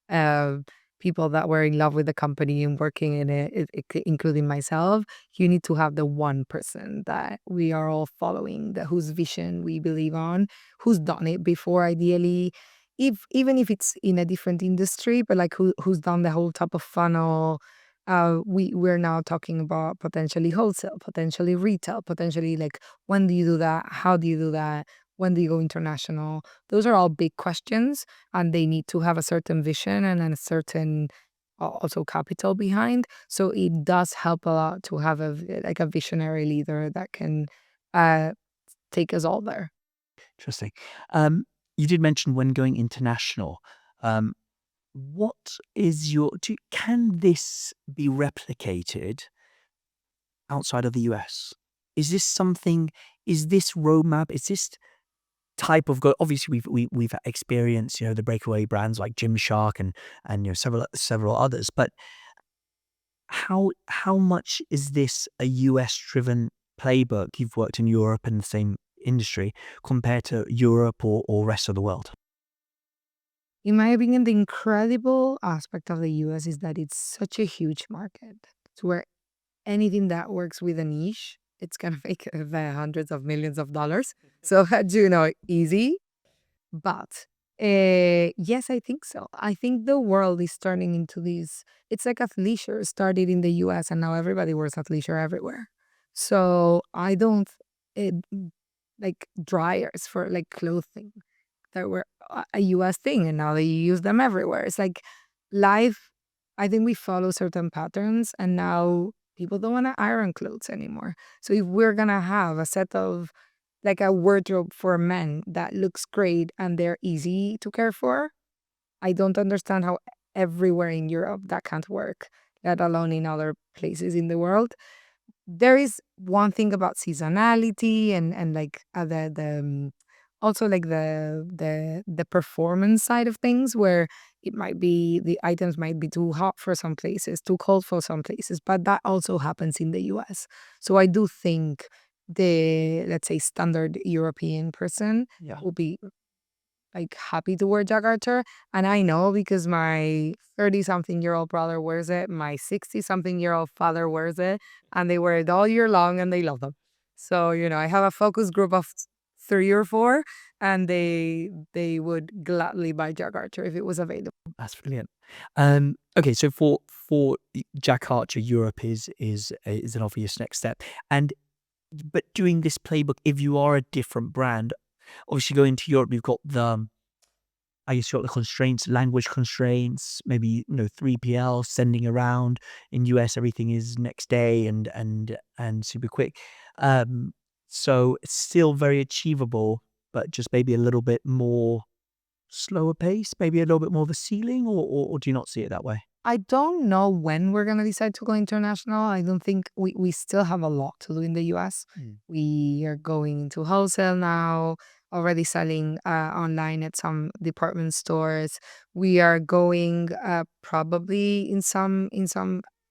Speaker 1: uh people that were in love with the company and working in including myself. You need to have the one person that we are all following, that whose vision we believe on, who's done it before, ideally, if even if it's in a different industry, but like who's done the whole top of funnel. We're now talking about potentially wholesale, potentially retail, potentially like, when do you do that, how do you do that, when do you go international? Those are all big questions, and they need to have a certain vision and a certain also capital behind. So it does help a lot to have like a visionary leader that can uh, take us all there.
Speaker 2: Interesting. Um, you did mention when going international. Um, what is can this be replicated outside of the US? Is this something? Is this roadmap? Is this type of go? Obviously, we've experienced, the breakaway brands like Gymshark and several others. But how much is this a US driven playbook? You've worked in Europe in the same industry compared to Europe or rest of the world.
Speaker 1: In my opinion, the incredible aspect of the US is that it's such a huge market. It's where anything that works with a niche, it's gonna make the hundreds of millions of dollars. So, easy. But yes, I think so. I think the world is turning into this. It's like athleisure started in the US and now everybody wears athleisure everywhere. So I don't, it, like dryers for like clothing that were a US thing and now they use them everywhere. It's like life, I think we follow certain patterns and now people don't want to iron clothes anymore. So if we're going to have a set of like a wardrobe for men that looks great and they're easy to care for, I don't understand how everywhere in Europe that can't work, let alone in other places in the world. There is one thing about seasonality and like also like the performance side of things, where it might be the items might be too hot for some places, too cold for some places, but that also happens in the US. So I do think the, let's say, standard European person
Speaker 2: Yeah.
Speaker 1: will be like happy to wear Jakarta. And I know because my 30 something year old brother wears it, my 60 something year old father wears it, and they wear it all year long and they love them. So, I have a focus group of 3 or 4, and they would gladly buy Jakarta if it was available.
Speaker 2: That's brilliant. Okay, so for Jack Archer, Europe is an obvious next step. And but doing this playbook, if you are a different brand, obviously going to Europe, you've got the I guess you got the constraints, language constraints, maybe 3PL sending around. In US, everything is next day and super quick. Um, so it's still very achievable, but just maybe a little bit more slower pace, maybe a little bit more of a ceiling, or do you not see it that way?
Speaker 1: I don't know when we're going to decide to go international. I don't think we still have a lot to do in the US.
Speaker 2: Mm.
Speaker 1: We are going into wholesale now, already selling online at some department stores. We are going probably in some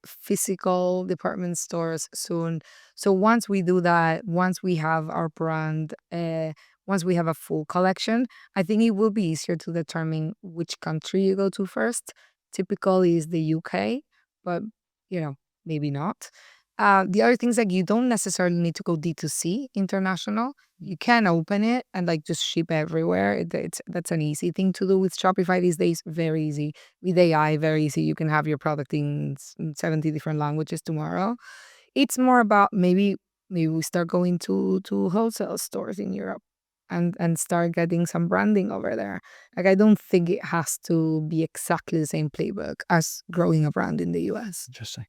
Speaker 1: physical department stores soon. So once we do that, once we have our brand, once we have a full collection, I think it will be easier to determine which country you go to first. Typical is the UK, but you know, maybe not. The other things, like, you don't necessarily need to go D2C international. You can open it and like just ship everywhere. That's an easy thing to do with Shopify these days. Very easy with AI. Very easy. You can have your product in 70 different languages tomorrow. It's more about maybe we start going to wholesale stores in Europe and start getting some branding over there. Like, I don't think it has to be exactly the same playbook as growing a brand in the US.
Speaker 2: Interesting.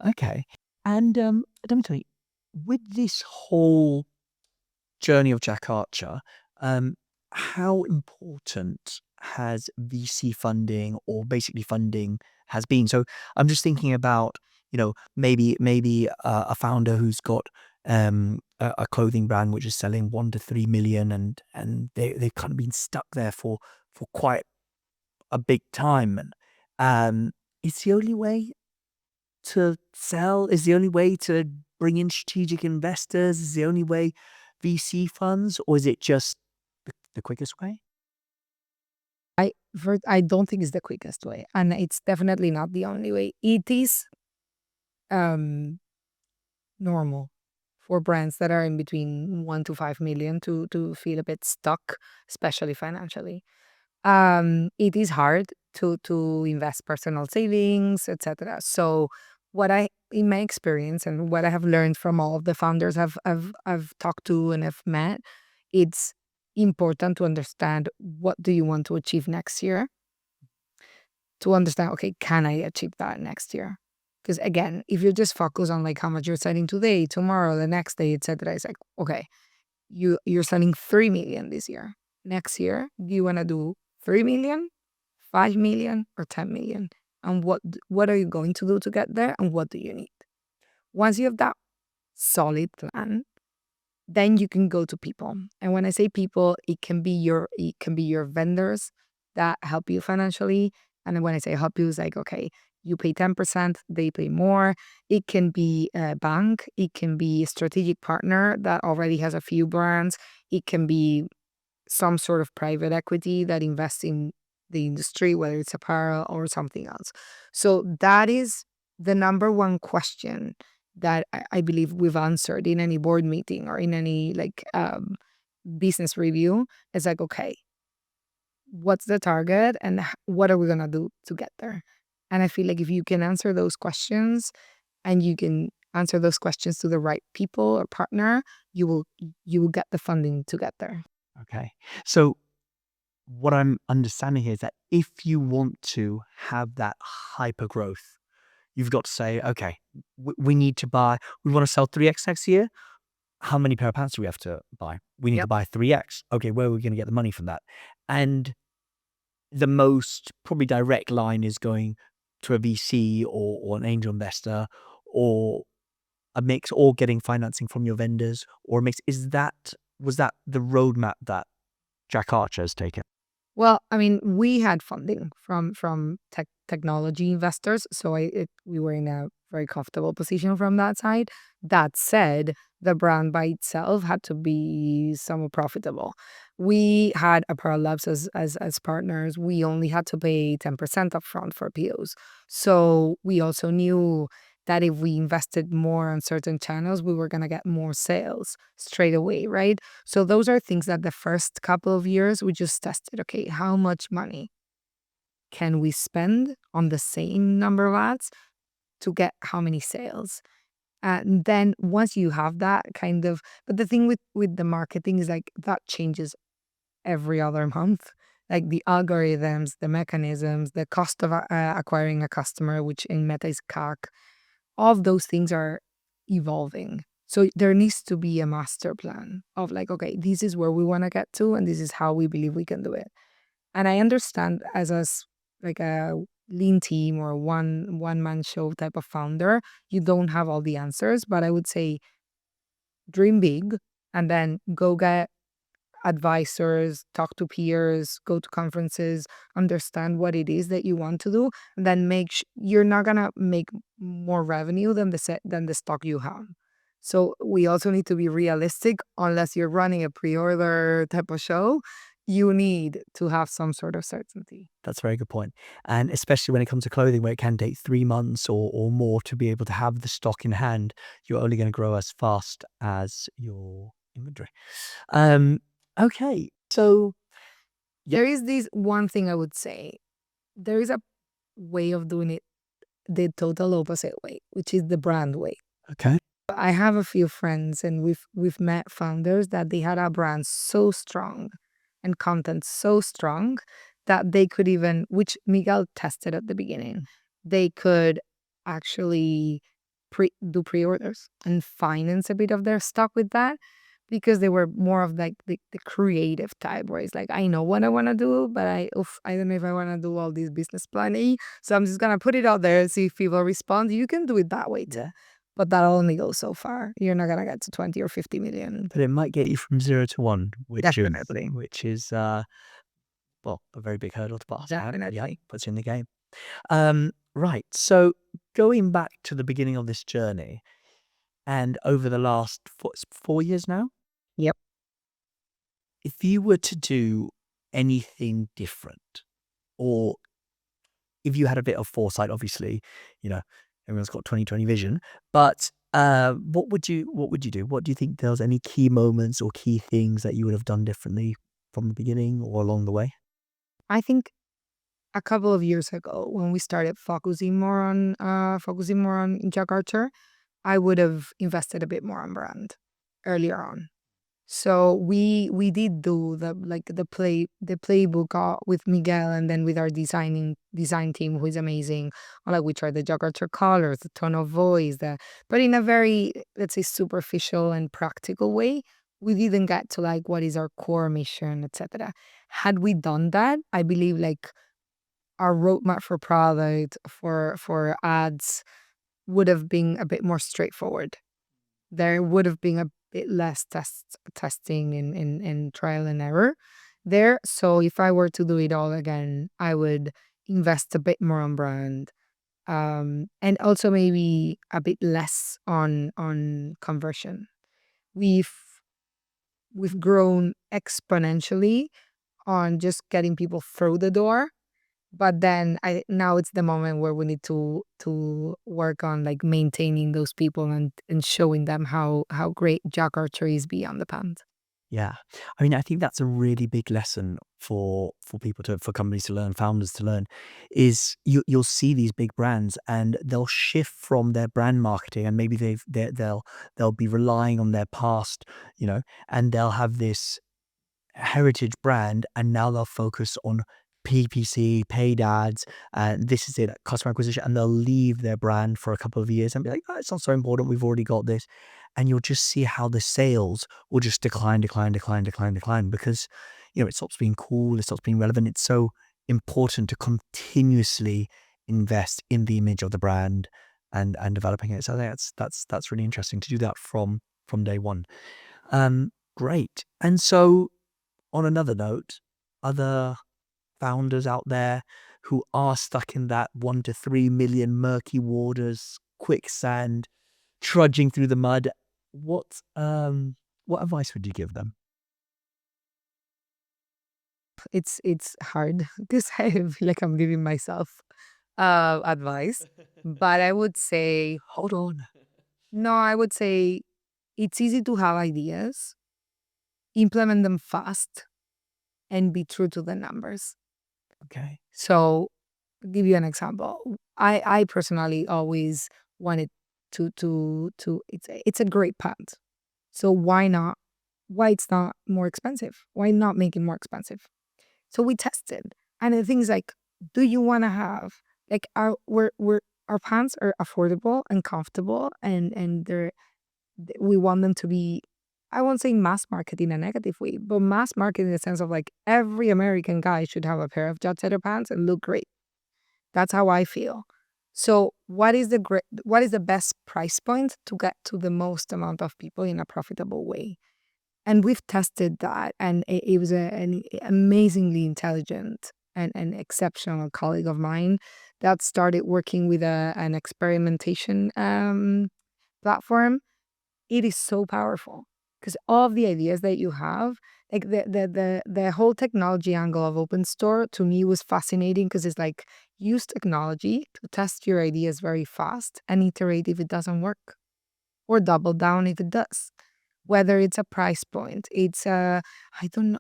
Speaker 2: Okay. And let me tell you, with this whole journey of Jack Archer, how important has VC funding or basically funding has been? So I'm just thinking about, maybe a founder who's got a clothing brand which is selling 1 to 3 million, and they've kind of been stuck there for quite a big time. And it's the only way to sell, is the only way to bring in strategic investors, is the only way VC funds, or is it just the quickest way?
Speaker 1: I don't think it's the quickest way, and it's definitely not the only way. It is um normal for brands that are in between 1 to 5 million to feel a bit stuck, especially financially. It is hard to invest personal savings, etc. So what I in my experience and what I have learned from all of the founders I've talked to and have met, it's important to understand what do you want to achieve next year, to understand, okay, can I achieve that next year? Because again, if you just focus on like how much you're selling today, tomorrow, the next day, etc., it's like, okay, you're selling 3 million this year. Next year, do you want to do 3 million, 5 million, or 10 million? And what are you going to do to get there? And what do you need? Once you have that solid plan, then you can go to people. And when I say people, it can be your vendors that help you financially. And then when I say help you, it's like, okay, you pay 10%, they pay more. It can be a bank, it can be a strategic partner that already has a few brands, it can be some sort of private equity that invests in the industry, whether it's apparel or something else. So that is the number one question that I believe we've answered in any board meeting or in any like business review. It's like, okay, what's the target and what are we gonna do to get there? And I feel like if you can answer those questions and you can answer those questions to the right people or partner, you will get the funding to get there.
Speaker 2: Okay. So what I'm understanding here is that if you want to have that hyper growth, you've got to say, okay, we need to buy, we want to sell 3x next year. How many pair of pants do we have to buy? We need to
Speaker 1: Yep.
Speaker 2: buy 3x. Okay, where are we going to get the money from that? And the most probably direct line is going to a VC or an angel investor or a mix, or getting financing from your vendors, or a mix. Was that the roadmap that Jack Archer has taken?
Speaker 1: Well, I mean, we had funding from technology investors, so we were in a very comfortable position from that side. That said, the brand by itself had to be somewhat profitable. We had Apparel Labs as partners. We only had to pay 10% upfront for POs. So we also knew that if we invested more on certain channels, we were gonna get more sales straight away, right? So those are things that the first couple of years we just tested. Okay, how much money can we spend on the same number of ads to get how many sales? And then once you have that kind of, but the thing with the marketing is like that changes every other month. Like the algorithms, the mechanisms, the cost of acquiring a customer, which in Meta is CAC, all of those things are evolving. So there needs to be a master plan of like, okay, this is where we want to get to, and this is how we believe we can do it. And I understand as like a lean team or one man show type of founder, you don't have all the answers, but I would say dream big and then go get advisors, talk to peers, go to conferences, understand what it is that you want to do, and then you're not gonna make more revenue than than the stock you have. So we also need to be realistic. Unless you're running a pre-order type of show, you need to have some sort of certainty.
Speaker 2: That's a very good point. And especially when it comes to clothing, where it can take 3 months or more to be able to have the stock in hand, you're only going to grow as fast as your inventory. Um, okay. So, yeah.
Speaker 1: There is this one thing I would say. There is a way of doing it the total opposite way, which is the brand way.
Speaker 2: Okay.
Speaker 1: I have a few friends and we've met founders that they had a brand so strong and content so strong that they could even, which Miguel tested at the beginning, they could actually do pre-orders and finance a bit of their stock with that because they were more of like the creative type where it's like I know what I want to do, but I don't know if I want to do all this business planning. So I'm just gonna put it out there and see if people respond. You can do it that way too.
Speaker 2: Yeah.
Speaker 1: But that'll only go so far. You're not gonna get to 20 or 50 million.
Speaker 2: But it might get you from 0 to 1,
Speaker 1: Definitely.
Speaker 2: which is well, a very big hurdle to pass. And yeah,
Speaker 1: Definitely.
Speaker 2: puts you in the game. Right. So going back to the beginning of this journey, and over the last 4 years now,
Speaker 1: Yep.
Speaker 2: if you were to do anything different, or if you had a bit of foresight, obviously, you know, everyone's got 2020 vision, but what would you do? What do you think there's any key moments or key things that you would have done differently from the beginning or along the way?
Speaker 1: I think a couple of years ago when we started focusing more on Jack Archer, I would have invested a bit more on brand earlier on. So we did do the playbook with Miguel and then with our design team who is amazing. Like we tried the Jakarta colors, the tone of voice, but in a very let's say superficial and practical way. We didn't get to like what is our core mission, etc. Had we done that, I believe like our roadmap for product for ads would have been a bit more straightforward. There would have been a bit less testing and trial and error there. So if I were to do it all again, I would invest a bit more on brand, and also maybe a bit less on conversion. We've we've grown exponentially on just getting people through the door, but then I now it's the moment where we need to work on like maintaining those people and showing them how great Jack Archer is beyond the pant.
Speaker 2: Yeah. I mean, I think that's a really big lesson for people for companies to learn, founders to learn, is you'll see these big brands and they'll shift from their brand marketing, and maybe they'll be relying on their past, and they'll have this heritage brand, and now they'll focus on PPC, paid ads, and this is it, customer acquisition, and they'll leave their brand for a couple of years and be like, oh, it's not so important, we've already got this. And you'll just see how the sales will just decline because, it stops being cool, it stops being relevant. important to continuously invest in the image of the brand and developing it. So I think that's really interesting to do that from day one. Great. And so on another note, other founders out there who are stuck in that 1 to 3 million murky waters, quicksand, trudging through the mud, what advice would you give them?
Speaker 1: It's hard because I feel like I'm giving myself advice, but I would say
Speaker 2: Hold on.
Speaker 1: no. I would say it's easy to have ideas, implement them fast, and be true to the numbers.
Speaker 2: Okay.
Speaker 1: So, give you an example. I personally always wanted to. It's a great pant. So why not? Why it's not more expensive? Why not make it more expensive? So we tested, and the thing is like, do you want to have like our pants are affordable and comfortable, and we want them to be. I won't say mass market in a negative way, but mass market in the sense of like every American guy should have a pair of Jetsetter pants and look great. That's how I feel. So what is the best price point to get to the most amount of people in a profitable way? And we've tested that, and it was an amazingly intelligent and exceptional colleague of mine that started working with an experimentation platform. It is so powerful because all of the ideas that you have, like the whole technology angle of open store to me was fascinating because it's like use technology to test your ideas very fast and iterate if it doesn't work or double down if it does. Whether it's a price point, it's a I don't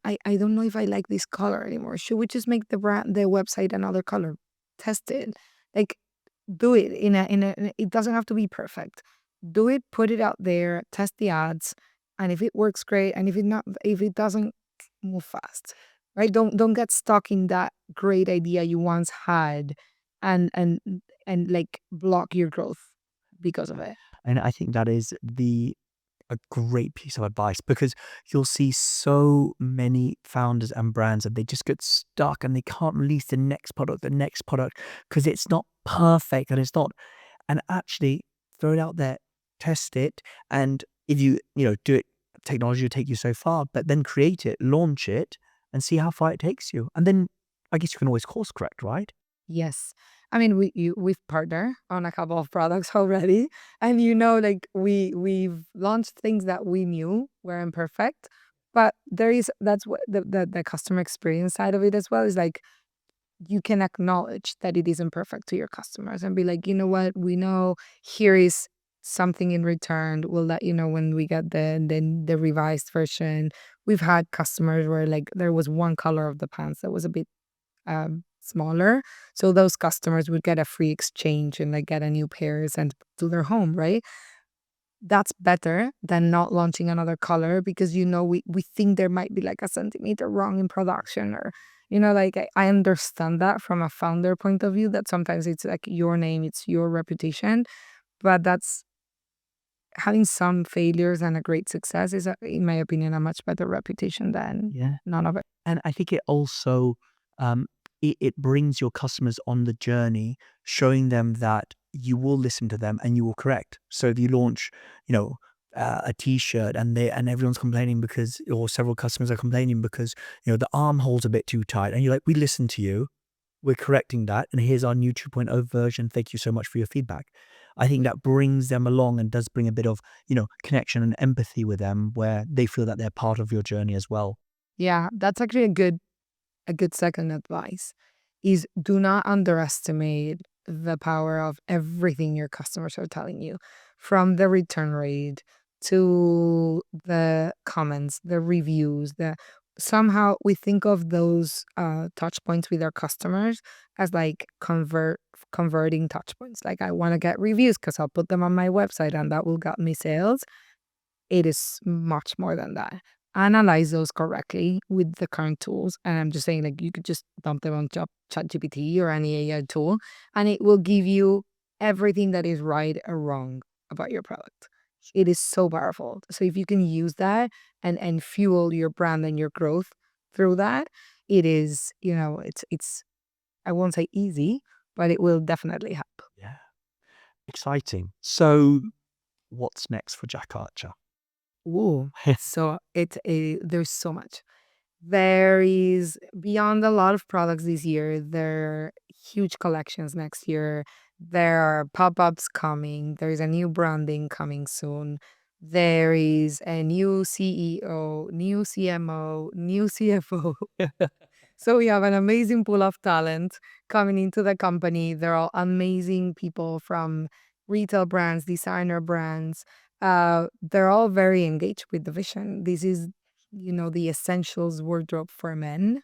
Speaker 1: know if I like this color anymore. Should we just make the website another color? Test it. Like do it it doesn't have to be perfect. Do it, put it out there, test the ads, and if it works great, and if it doesn't, move fast. Right? Don't get stuck in that great idea you once had and and and like block your growth because of
Speaker 2: Yeah.
Speaker 1: it.
Speaker 2: And I think that is a great piece of advice because you'll see so many founders and brands that they just get stuck and they can't release the next product because it's not perfect and it's not. And actually, throw it out there, test it, and if you do it, technology will take you so far, but then create it, launch it, and see how far it takes you. And then I guess you can always course correct, right?
Speaker 1: Yes. I mean, we've partnered on a couple of products already, and like we've launched things that we knew were imperfect, but that's what the customer experience side of it as well is like you can acknowledge that it isn't perfect to your customers and be like, you know what, we know here is something in return. We'll let you know when we get the revised version. We've had customers where like there was one color of the pants that was a bit smaller. So those customers would get a free exchange and like get a new pair sent to their home, right? That's better than not launching another color because we think there might be like a centimeter wrong in production or like I understand that from a founder point of view that sometimes it's like your name, it's your reputation, but that's having some failures and a great success is in my opinion a much better reputation than
Speaker 2: Yeah.
Speaker 1: none of it.
Speaker 2: And I think it also um, it brings your customers on the journey, showing them that you will listen to them and you will correct. So if you launch, you know, a T-shirt and everyone's complaining because, or several customers are complaining because the armhole's a bit too tight, and you're like, we listen to you, we're correcting that, and here's our new 2.0 version. Thank you so much for your feedback. I think that brings them along and does bring a bit of connection and empathy with them, where they feel that they're part of your journey as well.
Speaker 1: Yeah, that's actually a good second advice is do not underestimate the power of everything your customers are telling you, from the return rate to the comments, the reviews, the somehow we think of those touch points with our customers as like converting touch points. Like I want to get reviews because I'll put them on my website and that will get me sales. It is much more than that. Analyze those correctly with the current tools. And I'm just saying, like, you could just dump them on ChatGPT or any AI tool, and it will give you everything that is right or wrong about your product. It is so powerful. So if you can use that and fuel your brand and your growth through that, it is, it's I won't say easy, but it will definitely help.
Speaker 2: Yeah. Exciting. So what's next for Jack Archer?
Speaker 1: Ooh, so there's so much. There is beyond a lot of products this year. There are huge collections next year. There are pop-ups coming. There is a new branding coming soon. There is a new CEO, new CMO, new CFO. So we have an amazing pool of talent coming into the company. They're all amazing people from retail brands, designer brands. They're all very engaged with the vision. This is, the essentials wardrobe for men.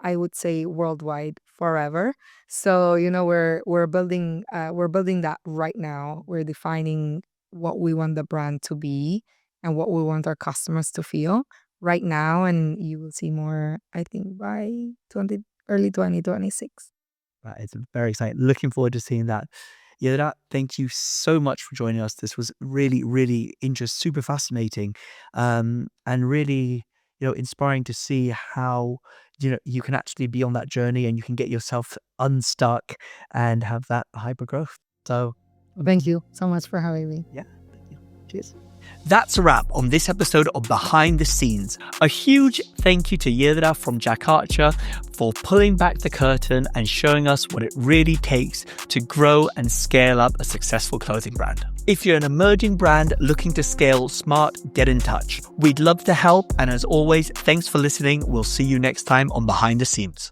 Speaker 1: I would say worldwide forever. So we're building that right now. We're defining what we want the brand to be and what we want our customers to feel right now, and you will see more. I think by 2026.
Speaker 2: That is very exciting. Looking forward to seeing that. Yeah, thank you so much for joining us. This was really, really interesting, super fascinating, and really, inspiring to see how you can actually be on that journey and you can get yourself unstuck and have that hyper growth. So,
Speaker 1: Thank you so much for having me.
Speaker 2: yeah, thank you. Cheers. That's a wrap on this episode of Behind the Scenes. A huge thank you to Yedra from Jack Archer for pulling back the curtain and showing us what it really takes to grow and scale up a successful clothing brand. If you're an emerging brand looking to scale smart, get in touch. We'd love to help. And as always, thanks for listening. We'll see you next time on Behind the Scenes.